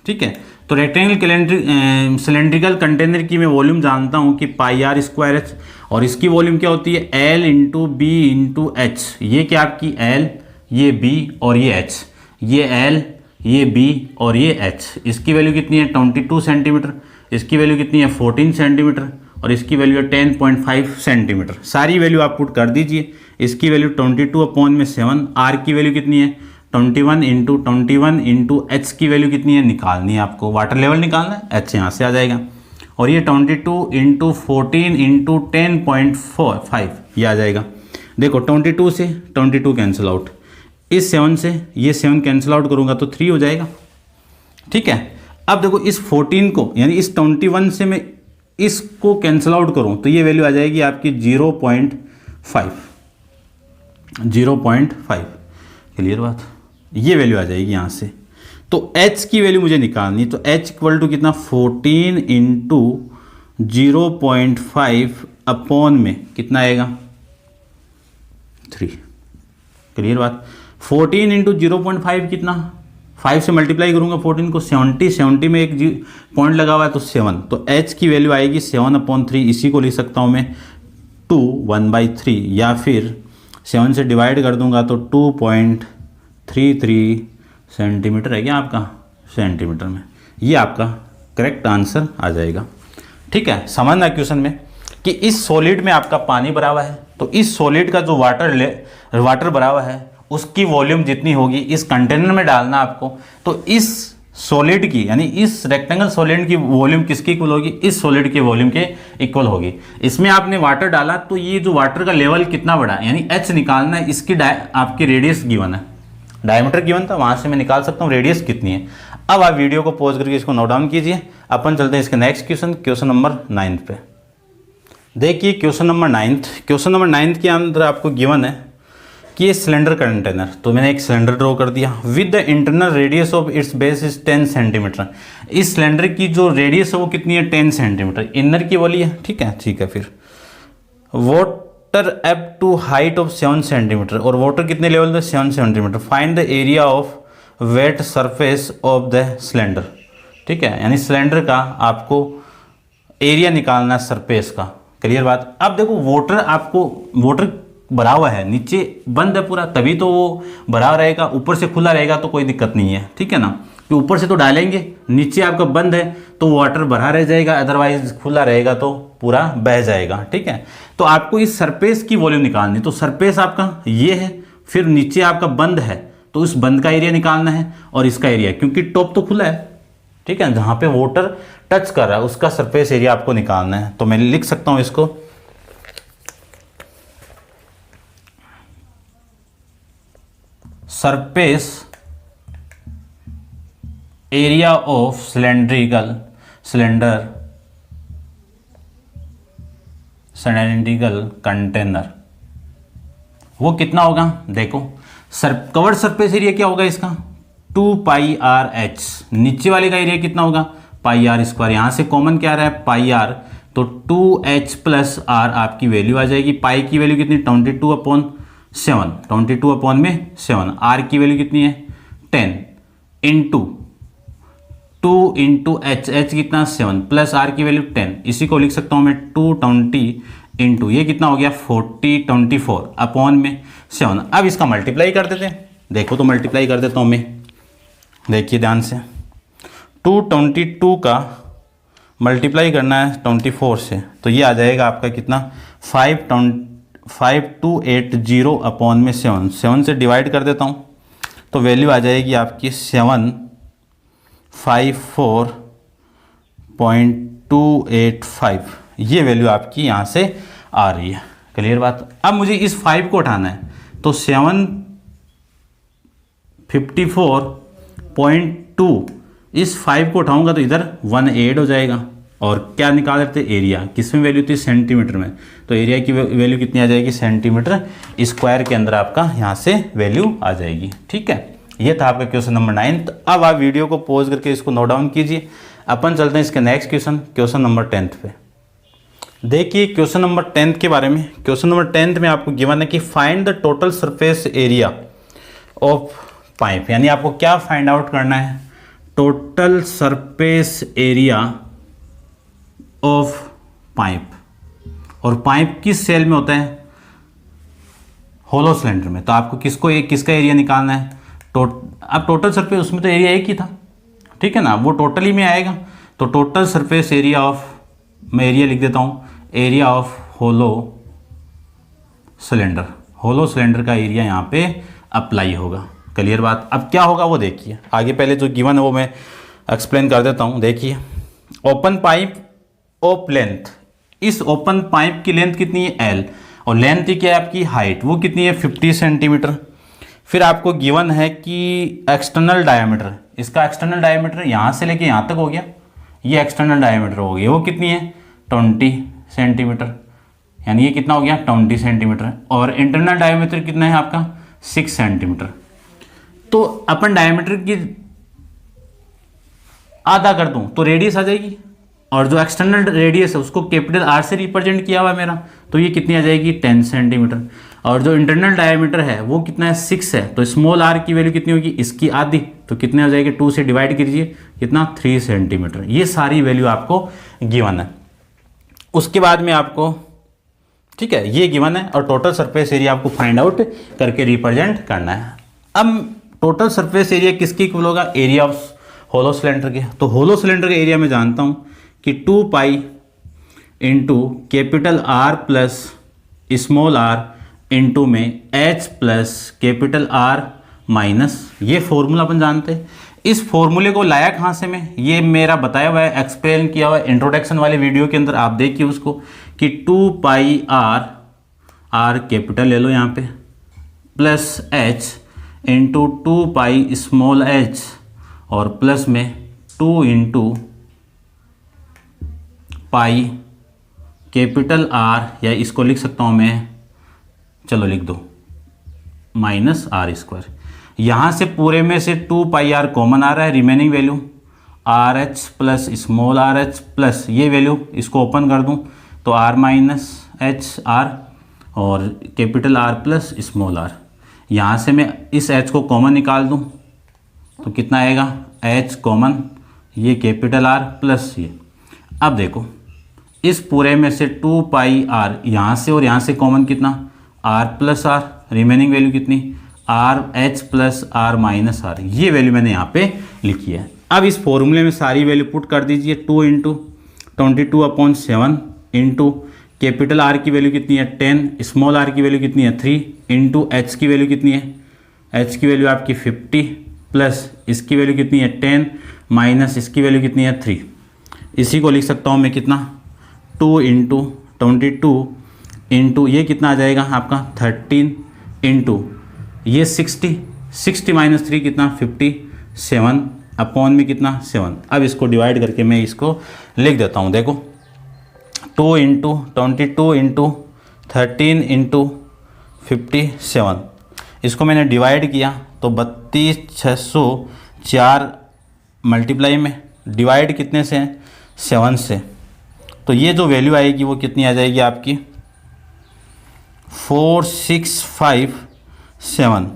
ठीक है। तो रेक्टेंगल सिलेंड्रिकल कंटेनर की मैं वॉल्यूम जानता हूँ कि पाई आर स्क्वायर एच, और इसकी वॉल्यूम क्या होती है l into b into h. ये क्या आपकी एल, ये बी और ये एच, ये एल, ये बी और ये एच। इसकी वैल्यू कितनी है 22 सेंटीमीटर, इसकी वैल्यू कितनी है 14 सेंटीमीटर, और इसकी वैल्यू है 10.5 सेंटीमीटर। सारी वैल्यू आप पुट कर दीजिए। इसकी वैल्यू 22/7, आर की वैल्यू कितनी है 21 इंटू एच की वैल्यू कितनी है निकालनी है आपको, वाटर लेवल निकालना है, एच यहाँ से आ जाएगा। और ये 22 इंटू 14 इंटू 10.5 ये आ जाएगा। देखो 22 से 22 कैंसिल आउट, इस 7 से ये 7 कैंसिल आउट करूँगा तो 3 हो जाएगा, ठीक है। अब देखो इस 14 को यानी इस 21 से मैं इसको कैंसिल आउट करूँ तो ये वैल्यू आ जाएगी आपकी 0.5। क्लियर बात, ये वैल्यू आ जाएगी यहाँ से। तो h की वैल्यू मुझे निकालनी, तो h इक्वल टू कितना 14 इंटू 0.5 अपॉन में कितना आएगा 3। क्लियर बात। 14 इंटू 0.5 कितना, 5 से मल्टीप्लाई करूंगा 14 को, 70 में एक पॉइंट लगा हुआ है तो 7, तो h की वैल्यू आएगी 7/3। इसी को लिख सकता हूँ मैं 1/3, या फिर 7 से डिवाइड कर दूंगा तो 2.33 सेंटीमीटर है क्या आपका सेंटीमीटर में। ये आपका करेक्ट आंसर आ जाएगा, ठीक है। समझना क्वेश्चन में कि इस सॉलिड में आपका पानी भरा हुआ है, तो इस सॉलिड का जो वाटर भरा हुआ है उसकी वॉल्यूम जितनी होगी इस कंटेनर में डालना आपको। तो इस सॉलिड की यानी इस रेक्टेंगल सॉलिड की वॉल्यूम किसकी इक्वल होगी, इस सॉलिड की वॉल्यूम के इक्वल होगी। इसमें आपने वाटर डाला तो ये जो वाटर का लेवल कितना बड़ा है यानी एच निकालना है। इसकी आपकी रेडियस गिवन है, डायमीटर गिवन था, वहां से मैं निकाल सकता हूँ रेडियस कितनी है। अब आप वीडियो को पॉज करके इसको नोट डाउन कीजिए। अपन चलते हैं इसके नेक्स्ट क्वेश्चन नंबर 9 पे। देखिए क्वेश्चन नंबर 9 के अंदर आपको गिवन है कि ये सिलेंडर कंटेनर, तो मैंने एक सिलेंडर ड्रॉ कर दिया with the internal radius of its base is 10 centimetre. इस सिलेंडर की जो रेडियस है वो कितनी है 10 सेंटीमीटर, इनर की वाली है, ठीक है। फिर water up to height of 7 centimetre, और वाटर कितने लेवल पे 7 centimetre. Find the area of wet surface of the cylinder, ठीक है। यानी सिलेंडर का आपको एरिया निकालना है सरफेस का। क्लियर बात। अब देखो वाटर भरा हुआ है, नीचे बंद है पूरा, तभी तो वो भरा रहेगा, ऊपर से खुला रहेगा तो कोई दिक्कत नहीं है, ठीक है ना। कि ऊपर से तो डालेंगे, नीचे आपका बंद है तो वाटर भरा रह जाएगा, अदरवाइज खुला रहेगा तो पूरा बह जाएगा, ठीक है। तो आपको इस सरफेस की वॉल्यूम निकालनी, तो सरफेस आपका ये है, फिर नीचे आपका बंद है तो उस बंद का एरिया निकालना है, और इसका एरिया क्योंकि टॉप तो खुला है, ठीक है, जहां पे वाटर टच कर रहा है उसका सरफेस एरिया आपको निकालना है। तो मैं लिख सकता हूं इसको surface area of cylinder container, वो कितना होगा। देखो कवर्ड सरफेस एरिया क्या होगा इसका 2πr/h, नीचे वाले का एरिया कितना होगा πr²। यहां से कॉमन क्या आ रहा है πr, तो 2h + r आपकी वैल्यू आ जाएगी। पाई की वैल्यू कितनी 22/7, 22/7। r की वैल्यू कितनी है 10 इंटू 2 इंटू h कितना 7 प्लस r की वैल्यू 10, इसी को लिख सकता हूं मैं 220 इंटू ये कितना हो गया 24/7। अब इसका मल्टीप्लाई कर देते हैं। देखो तो मल्टीप्लाई कर देता हूं मैं, देखिए ध्यान से। 222 का मल्टीप्लाई करना है 24 से, तो ये आ जाएगा आपका कितना 5280/7। 7 से डिवाइड कर देता हूँ तो वैल्यू आ जाएगी आपकी 754.285। ये वैल्यू आपकी यहाँ से आ रही है। क्लियर बात। अब मुझे इस 5 को उठाना है, तो 754.2 इस 5 को उठाऊंगा तो इधर 1 ऐड हो जाएगा, और क्या निकाल देते एरिया, किस में वैल्यू थी सेंटीमीटर में, तो एरिया की वैल्यू कितनी आ जाएगी सेंटीमीटर स्क्वायर के अंदर आपका यहाँ से वैल्यू आ जाएगी, ठीक है। ये था आपका क्वेश्चन नंबर 9। तो अब आप वीडियो को पॉज करके इसको नोट डाउन कीजिए। अपन चलते हैं इसके नेक्स्ट क्वेश्चन नंबर 10 पे। देखिए क्वेश्चन नंबर 10 के बारे में। क्वेश्चन नंबर 10 में आपको गिवन है कि find the total surface area of pipe, यानी आपको क्या फाइंड आउट करना है total surface area of pipe, और पाइप किस सेल में होता है? होलो सिलेंडर में। तो आपको किसका एरिया निकालना है? अब टोटल सरफेस, उसमें तो एरिया एक ही था, ठीक है ना, वो टोटली में आएगा। तो टोटल सरफेस एरिया ऑफ, मैं एरिया लिख देता हूँ, area of hollow cylinder, hollow cylinder का एरिया यहाँ पे अप्लाई होगा। क्लियर बात? अब क्या होगा वो देखिए आगे, पहले जो गिवन है वो मैं एक्सप्लेन कर देता हूँ। देखिए, ओपन पाइप ऑफ लेंथ, इस ओपन पाइप की लेंथ कितनी है? L, और लेंथ ही क्या है आपकी? हाइट, वो कितनी है? 50 सेंटीमीटर। फिर आपको गिवन है कि एक्सटर्नल डायमीटर, इसका एक्सटर्नल डायमीटर यहाँ से लेके यहाँ तक हो गया, ये एक्सटर्नल डायमीटर हो गया, वो कितनी है? 20 सेंटीमीटर, यानी ये कितना हो गया? 20 सेंटीमीटर। और इंटरनल डायमीटर कितना है आपका? 6 सेंटीमीटर। तो अपन डायमीटर की आधा कर दूं तो रेडियस आ जाएगी, और जो एक्सटर्नल रेडियस है उसको कैपिटल आर से रिप्रेजेंट किया हुआ है मेरा, तो ये कितनी आ जाएगी? 10 सेंटीमीटर। और जो इंटरनल डायमीटर है वो कितना है? 6 है, तो स्मॉल आर की वैल्यू कितनी होगी? इसकी आधी, तो कितने आ जाएगी? 2 से डिवाइड कीजिए, कितना? 3 सेंटीमीटर। ये सारी वैल्यू आपको गिवन है। उसके बाद में आपको, ठीक है, ये गिवन है, और टोटल सरफेस एरिया आपको फाइंड आउट करके रिप्रेजेंट करना है। अब टोटल सरफेस एरिया किसकी इक्वल होगा? एरिया ऑफ होलो सिलेंडर के। तो होलो सिलेंडर का एरिया मैं जानता हूँ कि 2 pi into capital are plus small R into में H plus capital R minus, ये फॉर्मूला अपन जानते हैं। इस फॉर्मूले को लाया कहाँ से मैं? ये मेरा बताया हुआ है, एक्सप्लेन किया हुआ है इंट्रोडक्शन वाले वीडियो के अंदर, आप देखिए उसको, कि 2 पाई आर कैपिटल ले लो यहाँ पे, plus H into 2 pi small H, और प्लस में 2 इंटू पाई कैपिटल आर, या इसको लिख सकता हूँ मैं, चलो लिख दो, माइनस आर स्क्वायर। यहाँ से पूरे में से 2 पाई आर कॉमन आ रहा है, remaining value r H plus small r H plus ये वैल्यू, इसको ओपन कर दूँ तो आर माइनस एच आर, और capital are plus small r. यहाँ से मैं इस एच को कॉमन निकाल दूँ तो कितना आएगा? एच कॉमन, ये कैपिटल आर प्लस ये। अब देखो, इस पूरे में से 2 पाई आर यहाँ से और यहाँ से कॉमन कितना? R plus R, remaining value कितनी? R H plus R minus R, ये वैल्यू मैंने यहाँ पे लिखी है। अब इस फॉर्मूले में सारी वैल्यू पुट कर दीजिए, 2 इंटू 22/7 इंटू कैपिटल आर की वैल्यू कितनी है? 10, स्मॉल आर की वैल्यू कितनी है? 3, इंटू एच की वैल्यू कितनी है? एच की वैल्यू आपकी 50 प्लस इसकी वैल्यू कितनी है? 10 माइनस इसकी वैल्यू कितनी है? 3। इसी को लिख सकता हूँ मैं कितना? 2 इंटू 22 इंटू ये कितना आ जाएगा आपका? 13 इंटू ये 60 माइनस 3 कितना? 57 अपॉन में कितना? 7। अब इसको डिवाइड करके मैं इसको लिख देता हूँ, देखो, 2 इंटू 22 इंटू 13 इंटू 57, इसको मैंने डिवाइड किया तो 32,604 मल्टीप्लाई में डिवाइड कितने से है? 7 से, तो ये जो वैल्यू आएगी वो कितनी आ जाएगी आपकी? 4657,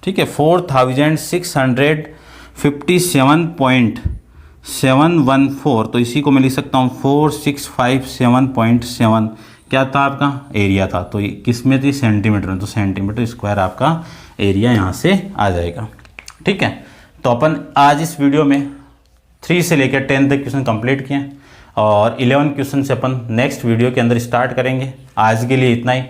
ठीक है, 4657.714। तो इसी को मैं लिख सकता हूँ 4657.7, क्या था आपका? एरिया था। तो ये किस में थी? सेंटीमीटर में, तो सेंटीमीटर स्क्वायर आपका एरिया यहाँ से आ जाएगा। ठीक है, तो अपन आज इस वीडियो में 3 से लेकर 10 तक क्वेश्चन कंप्लीट किए, और 11 क्वेश्चन से अपन नेक्स्ट वीडियो के अंदर स्टार्ट करेंगे। आज के लिए इतना ही।